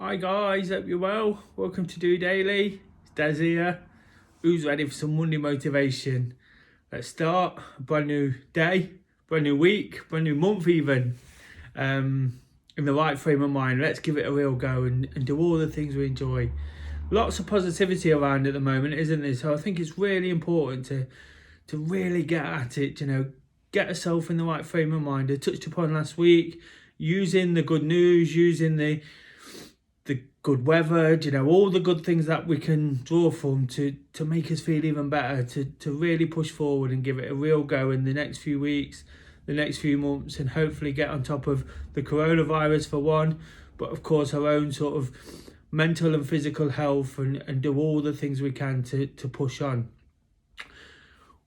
Hi guys, hope you're well. Welcome to DOdaily. It's Des here. Who's ready for some Monday motivation? Let's start. A brand new day, brand new week, brand new month even. In the right frame of mind. Let's give it a real go and do all the things we enjoy. Lots of positivity around at the moment, isn't there? So I think it's really important to really get at it, get yourself in the right frame of mind. I touched upon last week, using the good news, using the good weather, all the good things that we can draw from to make us feel even better, to really push forward and give it a real go in the next few weeks, the next few months, and hopefully get on top of the coronavirus for one, but of course our own sort of mental and physical health, and do all the things we can to push on.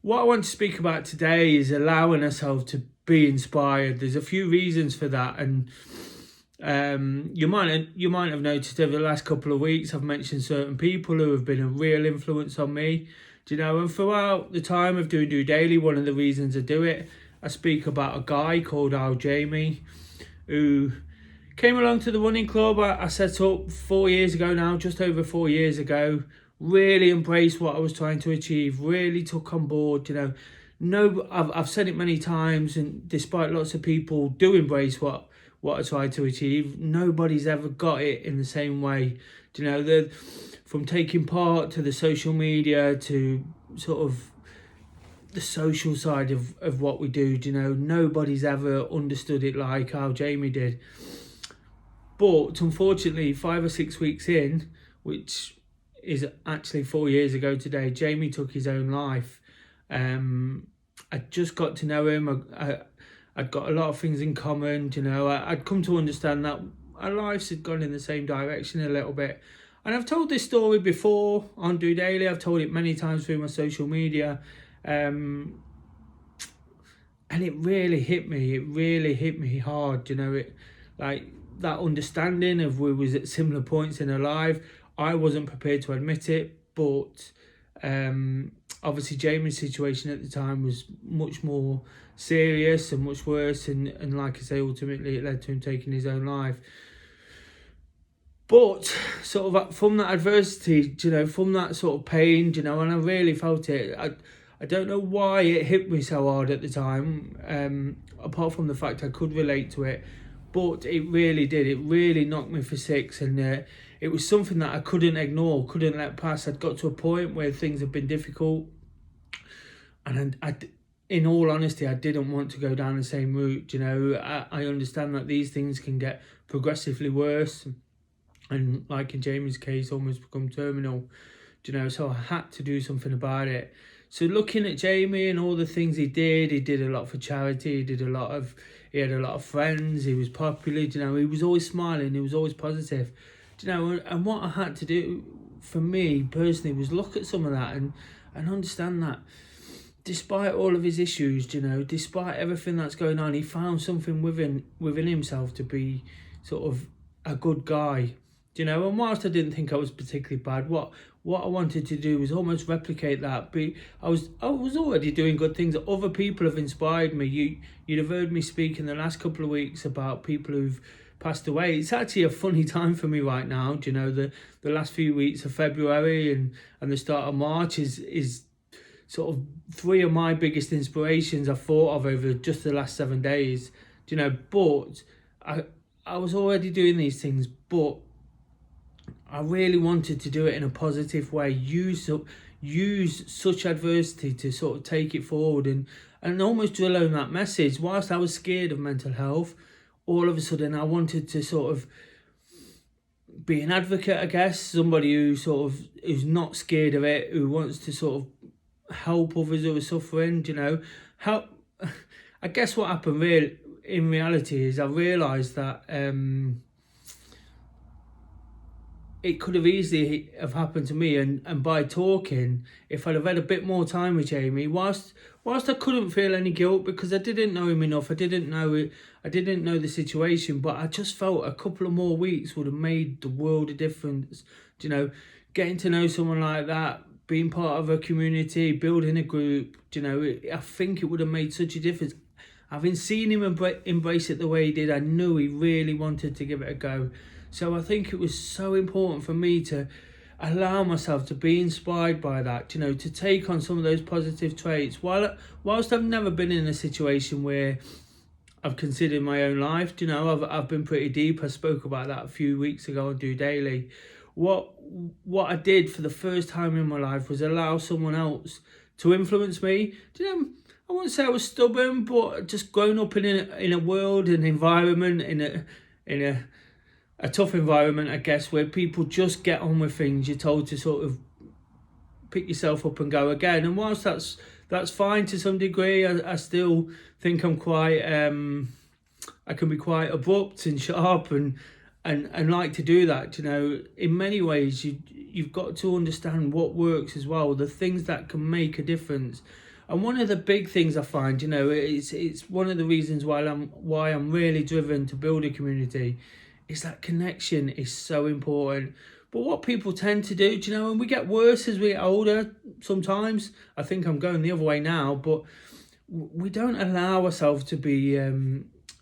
What I want to speak about today is allowing ourselves to be inspired. There's a few reasons for that, and you might have noticed over the last couple of weeks I've mentioned certain people who have been a real influence on me, and throughout the time of doing DOdaily, one of the reasons I do it, I speak about a guy called Jamie who came along to the running club I set up 4 years ago now, just over 4 years ago. Really embraced what I was trying to achieve, really took on board, I've said it many times, and despite lots of people do embrace what I try to achieve, nobody's ever got it in the same way. From taking part to the social media to sort of the social side of what we do, nobody's ever understood it like how Jamie did. But unfortunately, 5 or 6 weeks in, which is actually 4 years ago today, Jamie took his own life. I just got to know him. I'd got a lot of things in common, I'd come to understand that our lives had gone in the same direction a little bit. And I've told this story before on DOdaily, I've told it many times through my social media, and it really hit me hard, like that understanding of we was at similar points in our life. I wasn't prepared to admit it, but obviously Jamie's situation at the time was much more serious and much worse, and like I say, ultimately it led to him taking his own life. But sort of from that adversity, from that sort of pain, and I really felt it. I don't know why it hit me so hard at the time, apart from the fact I could relate to it, but it really did. It really knocked me for six, and it was something that I couldn't ignore, couldn't let pass. I'd got to a point where things had been difficult, and in all honesty, I didn't want to go down the same route. I understand that these things can get progressively worse, and like in Jamie's case, almost become terminal. So I had to do something about it. So looking at Jamie and all the things he did a lot for charity. He had a lot of friends. He was popular. He was always smiling. He was always positive. And what I had to do for me personally was look at some of that and understand that despite all of his issues, despite everything that's going on, he found something within himself to be sort of a good guy. And whilst I didn't think I was particularly bad, what I wanted to do was almost replicate that. I was already doing good things. Other people have inspired me. You'd have heard me speak in the last couple of weeks about people who've passed away. It's actually a funny time for me right now. The last few weeks of February and the start of March is sort of 3 of my biggest inspirations I've thought of over just the last 7 days. But I was already doing these things, but I really wanted to do it in a positive way, use such adversity to sort of take it forward and almost drill home that message. Whilst I was scared of mental health, all of a sudden I wanted to sort of be an advocate, I guess, somebody who's not scared of it, who wants to sort of help others who are suffering, I guess what happened in reality is I realised that it could have easily have happened to me, and by talking, if I'd have had a bit more time with Jamie, whilst I couldn't feel any guilt because I didn't know him enough, I didn't know the situation, but I just felt a couple of more weeks would have made the world a difference. Getting to know someone like that, being part of a community, building a group, I think it would have made such a difference. Having seen him embrace it the way he did, I knew he really wanted to give it a go. So I think it was so important for me to allow myself to be inspired by that, to take on some of those positive traits. Whilst I've never been in a situation where I've considered my own life, I've been pretty deep. I spoke about that a few weeks ago on DOdaily. What I did for the first time in my life was allow someone else to influence me. I wouldn't say I was stubborn, but just growing up in a world, an environment, in a tough environment, I guess, where people just get on with things. You're told to sort of pick yourself up and go again. And whilst that's fine to some degree, I still think I'm quite I can be quite abrupt and sharp and like to do that. In many ways you've got to understand what works as well, the things that can make a difference. And one of the big things I find, it's one of the reasons why I'm really driven to build a community, is that connection is so important. But what people tend to do, and we get worse as we get older sometimes. I think I'm going the other way now, but we don't allow ourselves to be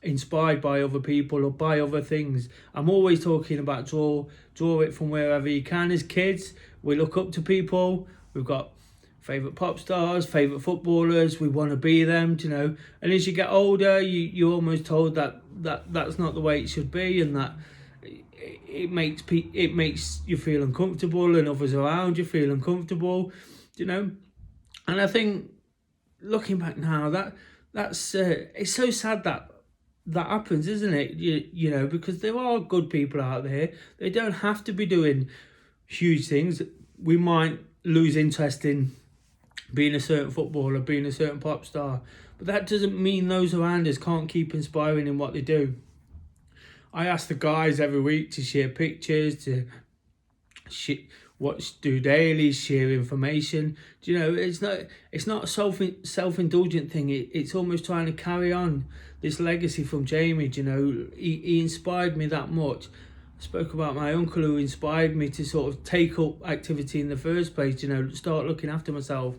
inspired by other people or by other things. I'm always talking about draw it from wherever you can. As kids, we look up to people. We've got favourite pop stars, favourite footballers, we want to be them, and as you get older, you're almost told that's not the way it should be, and that it makes you feel uncomfortable, and others around you feel uncomfortable, and I think looking back now, that's it's so sad that happens, isn't it? Because there are good people out there. They don't have to be doing huge things. We might lose interest in being a certain footballer, being a certain pop star, but that doesn't mean those around us can't keep inspiring in what they do. I ask the guys every week to share pictures, to watch DOdaily, share information. It's not a self-indulgent thing. It's almost trying to carry on this legacy from Jamie. He inspired me that much. I spoke about my uncle who inspired me to sort of take up activity in the first place, start looking after myself.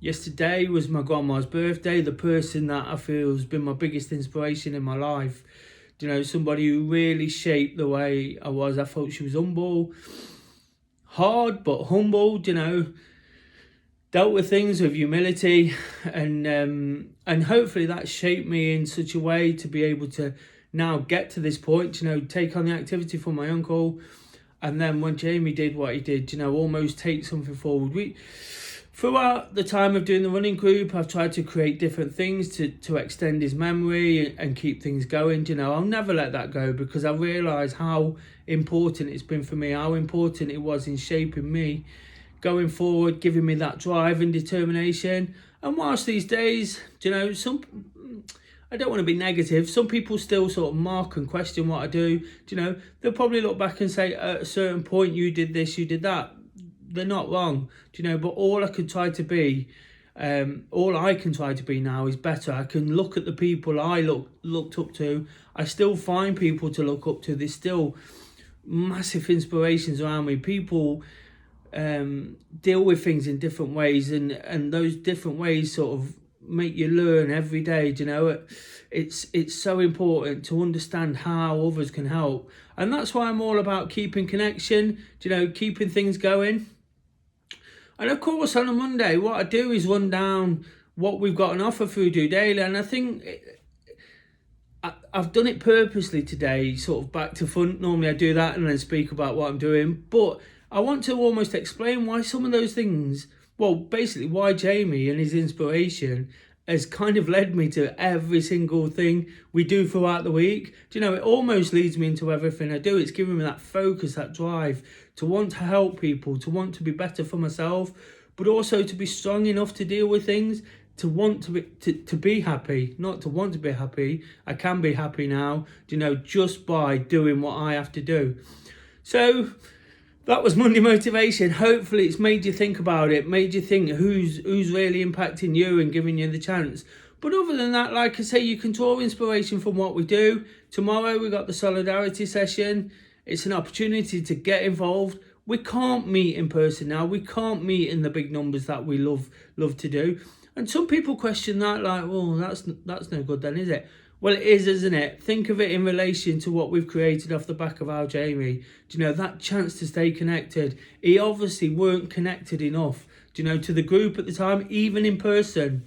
Yesterday was my grandma's birthday, the person that I feel has been my biggest inspiration in my life. Somebody who really shaped the way I was. I thought she was humble, hard but humble, dealt with things with humility, and hopefully that shaped me in such a way to be able to now get to this point, take on the activity for my uncle, and then when Jamie did what he did, almost take something forward. Throughout the time of doing the running group, I've tried to create different things to extend his memory and keep things going. I'll never let that go, because I realise how important it's been for me, how important it was in shaping me going forward, giving me that drive and determination. And whilst these days, I don't want to be negative, some people still sort of mock and question what I do. They'll probably look back and say, at a certain point, you did this, you did that. They're not wrong, but all I can try to be now is better. I can look at the people I looked up to. I still find people to look up to. There's still massive inspirations around me. People deal with things in different ways, and those different ways sort of make you learn every day. It's so important to understand how others can help, and that's why I'm all about keeping connection, keeping things going. And of course, on a Monday, what I do is run down what we've got on offer through DOdaily, and I think I've done it purposely today, sort of back to front. Normally I do that and then speak about what I'm doing, but I want to almost explain why some of those things, well, basically why Jamie and his inspiration has kind of led me to every single thing we do throughout the week. It almost leads me into everything I do. It's giving me that focus, that drive to want to help people, to want to be better for myself, but also to be strong enough to deal with things, to want to be happy, not to want to be happy. I can be happy now, just by doing what I have to do. So that was Monday Motivation. Hopefully it's made you think about it, made you think who's really impacting you and giving you the chance. But other than that, like I say, you can draw inspiration from what we do. Tomorrow we got the solidarity session. It's an opportunity to get involved. We can't meet in person now. We can't meet in the big numbers that we love to do. And some people question that, like, well, that's no good then, is it? Well, it is, isn't it? Think of it in relation to what we've created off the back of our Jamie. Do you know, that chance to stay connected? He obviously weren't connected enough, do you know, to the group at the time, even in person.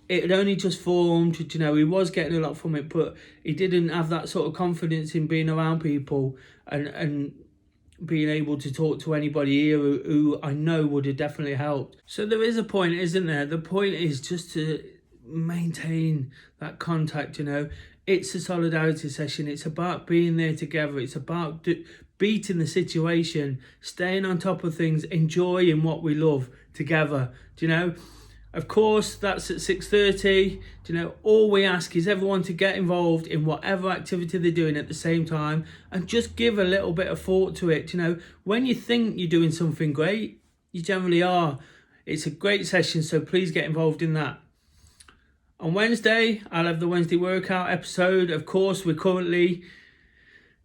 It had only just formed, do you know, he was getting a lot from it, but he didn't have that sort of confidence in being around people and being able to talk to anybody here who I know would have definitely helped. So there is a point, isn't there? The point is just to maintain that contact, you know. It's a solidarity session. It's about being there together. It's about beating the situation, staying on top of things, enjoying what we love together, do you know. Of course, that's at 6:30. Do you know, all we ask is everyone to get involved in whatever activity they're doing at the same time and just give a little bit of thought to it. You know, when you think you're doing something great, you generally are. It's a great session, so please get involved in that. On Wednesday, I'll have the Wednesday workout episode. Of course, we're currently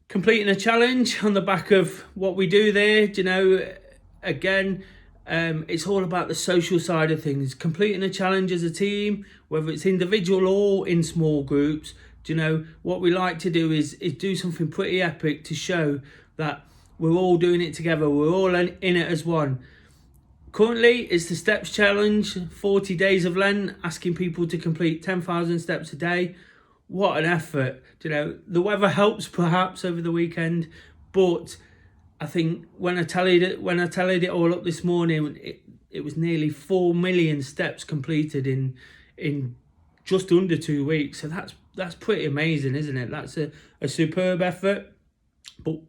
completing a challenge on the back of what we do there. Do you know, again, it's all about the social side of things, completing a challenge as a team, whether it's individual or in small groups. Do you know, what we like to do is do something pretty epic to show that we're all doing it together, we're all in it as one. Currently, it's the steps challenge, 40 days of Lent, asking people to complete 10,000 steps a day. What an effort. Do you know, the weather helps perhaps over the weekend, but I think when I tallied it all up this morning, it was nearly 4 million steps completed in just under 2 weeks. So that's pretty amazing, isn't it? That's a superb effort. But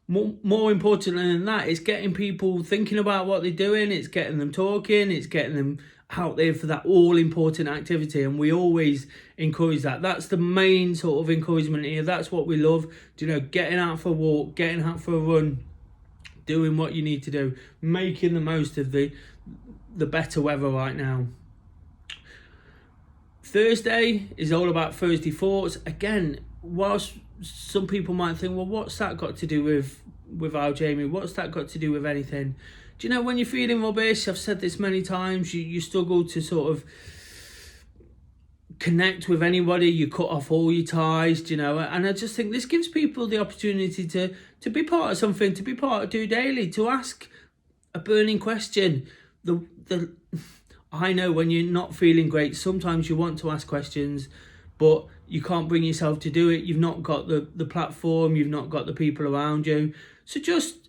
more importantly than that, it's getting people thinking about what they're doing. It's getting them talking. It's getting them out there for that all-important activity. And we always encourage that. That's the main sort of encouragement here. That's what we love. Do you know, getting out for a walk, getting out for a run, doing what you need to do, making the most of the better weather right now. Thursday is all about Thursday thoughts. Again, whilst some people might think, well, what's that got to do with our Jamie? What's that got to do with anything? Do you know, when you're feeling rubbish, I've said this many times, you struggle to sort of connect with anybody, you cut off all your ties, do you know, and I just think this gives people the opportunity to be part of something, to be part of DOdaily, to ask a burning question. I know when you're not feeling great, sometimes you want to ask questions, but you can't bring yourself to do it. You've not got the platform, you've not got the people around you. So just,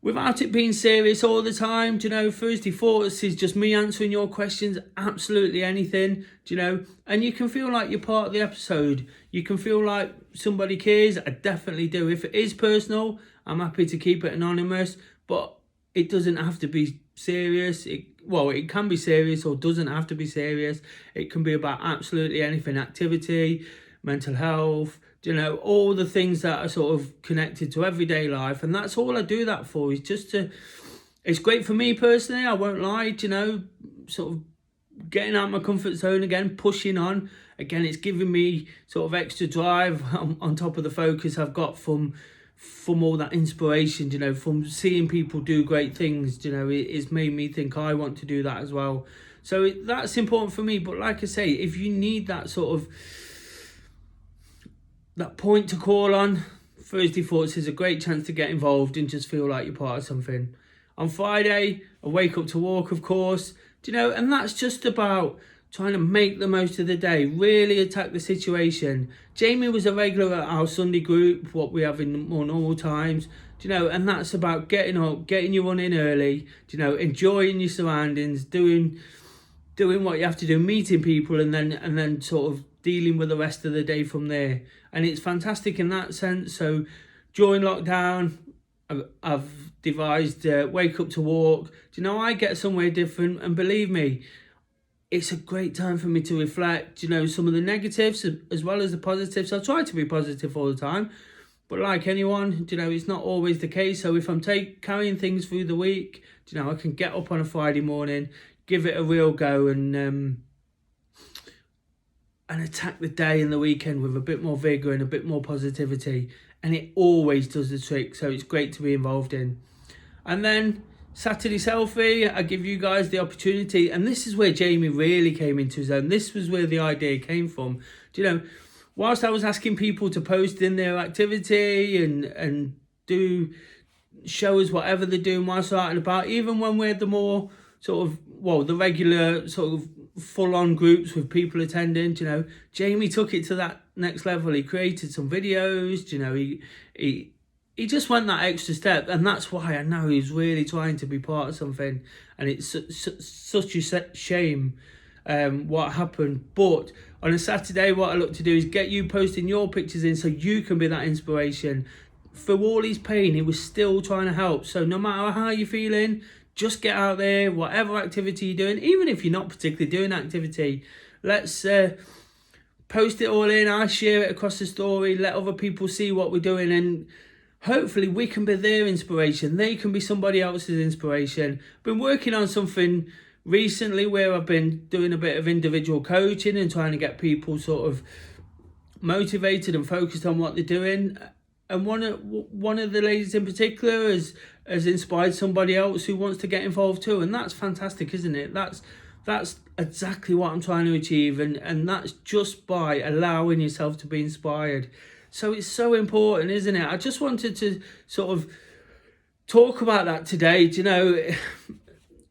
without it being serious all the time, do you know, Thursday Thoughts is just me answering your questions, absolutely anything, do you know, and you can feel like you're part of the episode. You can feel like somebody cares. I definitely do. If it is personal, I'm happy to keep it anonymous, but it doesn't have to be serious. It can be serious or doesn't have to be serious. It can be about absolutely anything, activity, mental health, you know, all the things that are sort of connected to everyday life. And that's all I do that for, is just it's great for me personally, I won't lie, you know, sort of getting out of my comfort zone again, pushing on. Again, it's giving me sort of extra drive on top of the focus I've got from all that inspiration, you know, from seeing people do great things. You know, it's made me think I want to do that as well. So that's important for me. But like I say, if you need that sort of that point to call on, Thursday Thoughts is a great chance to get involved and just feel like you're part of something. On Friday, a wake up to walk, of course, do you know, and that's just about trying to make the most of the day, really attack the situation. Jamie was a regular at our Sunday group, what we have in more normal times, do you know, and that's about getting up, getting your run in early, do you know, enjoying your surroundings, doing what you have to do, meeting people, and then sort of dealing with the rest of the day from there. And it's fantastic in that sense. So during lockdown, I've devised wake up to walk. Do you know, I get somewhere different, and believe me, it's a great time for me to reflect, you know, some of the negatives as well as the positives. I try to be positive all the time, but like anyone, you know, it's not always the case. So if I'm carrying things through the week, you know, I can get up on a Friday morning, give it a real go, and attack the day and the weekend with a bit more vigour and a bit more positivity. And it always does the trick. So it's great to be involved in. And then Saturday Selfie, I give you guys the opportunity, and this is where Jamie really came into his own. This was where the idea came from. Do you know, whilst I was asking people to post in their activity and do show us whatever they're doing whilst they're out and about, even when we're the more sort of, well, the regular sort of full-on groups with people attending, you know, Jamie took it to that next level. He created some videos, you know, he just went that extra step, and that's why I know he's really trying to be part of something. And it's such a shame what happened. But on a Saturday, what I look to do is get you posting your pictures in so you can be that inspiration. Through all his pain, he was still trying to help. So no matter how you're feeling, just get out there, whatever activity you're doing, even if you're not particularly doing activity, let's post it all in. I share it across the story, let other people see what we're doing, and hopefully we can be their inspiration. They can be somebody else's inspiration. Been working on something recently where I've been doing a bit of individual coaching and trying to get people sort of motivated and focused on what they're doing. And one of the ladies in particular has inspired somebody else who wants to get involved too. And that's fantastic, isn't it? That's exactly what I'm trying to achieve. And that's just by allowing yourself to be inspired. So it's so important, isn't it? I just wanted to sort of talk about that today. You know,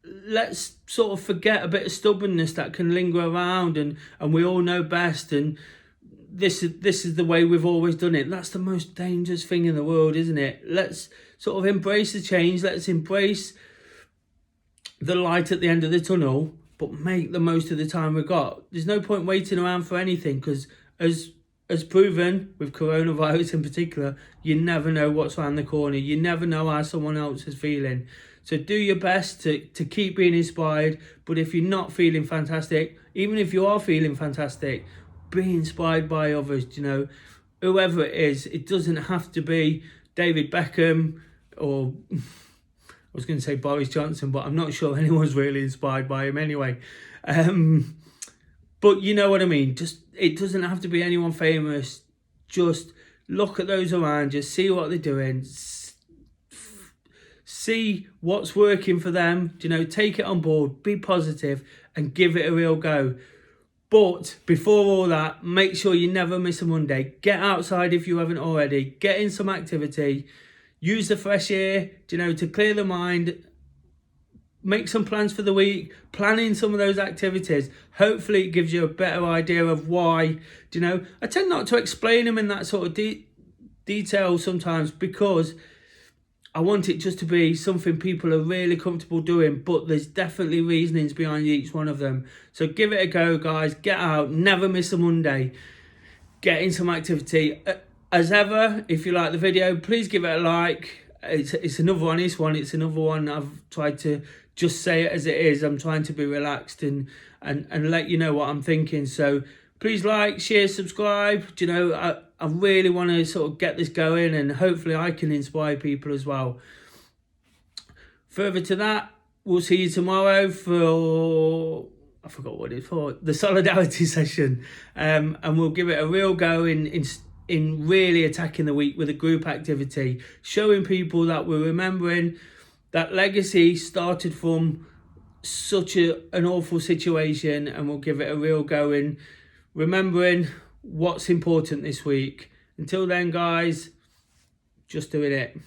let's sort of forget a bit of stubbornness that can linger around, and we all know best, and this is the way we've always done it. That's the most dangerous thing in the world, isn't it? Let's sort of embrace the change. Let's embrace the light at the end of the tunnel, but make the most of the time we've got. There's no point waiting around for anything, because as proven with coronavirus in particular, you never know what's around the corner. You never know how someone else is feeling. So do your best to keep being inspired. But if you're not feeling fantastic, even if you are feeling fantastic, be inspired by others, you know, whoever it is. It doesn't have to be David Beckham or I was going to say Boris Johnson, but I'm not sure anyone's really inspired by him anyway. But you know what I mean. Just, it doesn't have to be anyone famous. Just look at those around you, see what they're doing, see what's working for them, you know, take it on board, be positive and give it a real go. But before all that, make sure you never miss a Monday. Get outside if you haven't already. Get in some activity. Use the fresh air, you know, to clear the mind. Make some plans for the week. Plan in some of those activities. Hopefully it gives you a better idea of why. You know, I tend not to explain them in that sort of detail sometimes, because I want it just to be something people are really comfortable doing, but there's definitely reasonings behind each one of them. So give it a go, guys. Get out. Never miss a Monday. Get in some activity. As ever, if you like the video, please give it a like. It's another honest one. It's another one I've tried to just say it as it is. I'm trying to be relaxed and let you know what I'm thinking. So please like, share, subscribe. You know, I really want to sort of get this going, and hopefully I can inspire people as well. Further to that, we'll see you tomorrow for, I forgot what it's for, the solidarity session. And we'll give it a real go in really attacking the week with a group activity, showing people that we're remembering that legacy started from such an awful situation, and we'll give it a real go in remembering what's important this week. Until then, guys, just doing it.